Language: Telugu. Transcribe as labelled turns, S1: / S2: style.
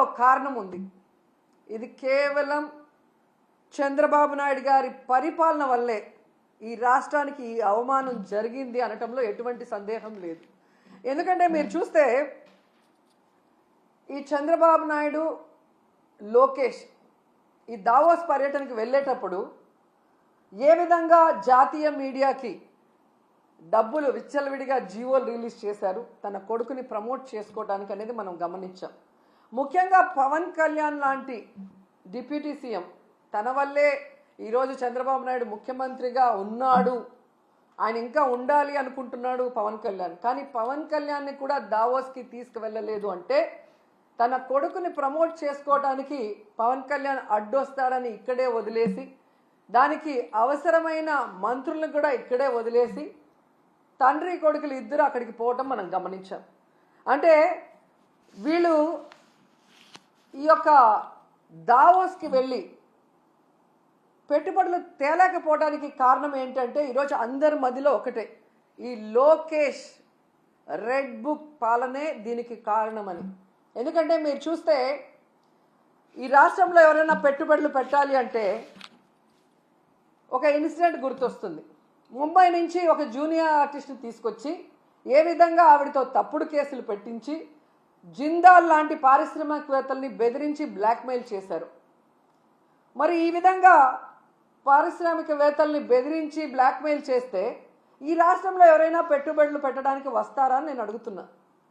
S1: ఒక కారణం ఉంది. ఇది కేవలం చంద్రబాబు నాయుడు గారి పరిపాలన వల్లే ఈ రాష్ట్రానికి ఈ అవమానం జరిగింది అనటంలో ఎటువంటి సందేహం లేదు. ఎందుకంటే మీరు చూస్తే ఈ చంద్రబాబు నాయుడు, లోకేష్ ఈ దావోస్ పర్యటనకు వెళ్ళేటప్పుడు ఏ విధంగా జాతీయ మీడియాకి డబ్బులు విచ్చలవిడిగా జీవోలు రిలీజ్ చేశారు తన కొడుకుని ప్రమోట్ చేసుకోవడానికి అనేది మనం గమనించాం. ముఖ్యంగా పవన్ కళ్యాణ్ లాంటి డిప్యూటీ సీఎం తన వల్లే ఈరోజు చంద్రబాబు నాయుడు ముఖ్యమంత్రిగా ఉన్నాడు, ఆయన ఇంకా ఉండాలి అనుకుంటున్నాడు పవన్ కళ్యాణ్. కానీ పవన్ కళ్యాణ్ని కూడా దావోస్కి తీసుకువెళ్ళలేదు అంటే తన కొడుకుని ప్రమోట్ చేసుకోవడానికి పవన్ కళ్యాణ్ అడ్డొస్తాడని ఇక్కడే వదిలేసి, దానికి అవసరమైన మంత్రులను కూడా ఇక్కడే వదిలేసి తండ్రి కొడుకులు ఇద్దరు అక్కడికి పోవటం మనం గమనించాం. అంటే వీళ్ళు ఈ యొక్క దావోస్కి వెళ్ళి పెట్టుబడులు తేలేకపోవడానికి కారణం ఏంటంటే ఈరోజు అందరి మధ్యలో ఒకటే, ఈ లోకేష్ రెడ్ బుక్ పాలనే దీనికి కారణమని. ఎందుకంటే మీరు చూస్తే ఈ రాష్ట్రంలో ఎవరైనా పెట్టుబడులు పెట్టాలి అంటే ఒక ఇన్సిడెంట్ గుర్తొస్తుంది. ముంబై నుంచి ఒక జూనియర్ ఆర్టిస్ట్ని తీసుకొచ్చి ఏ విధంగా ఆవిడతో తప్పుడు కేసులు పెట్టించి జిందాల్ లాంటి పారిశ్రామికవేత్తల్ని బెదిరించి బ్లాక్మెయిల్ చేశారు. మరి ఈ విధంగా పారిశ్రామికవేత్తల్ని బెదిరించి బ్లాక్మెయిల్ చేస్తే ఈ రాష్ట్రంలో ఎవరైనా పెట్టుబడులు పెట్టడానికి వస్తారా అని నేను అడుగుతున్నా.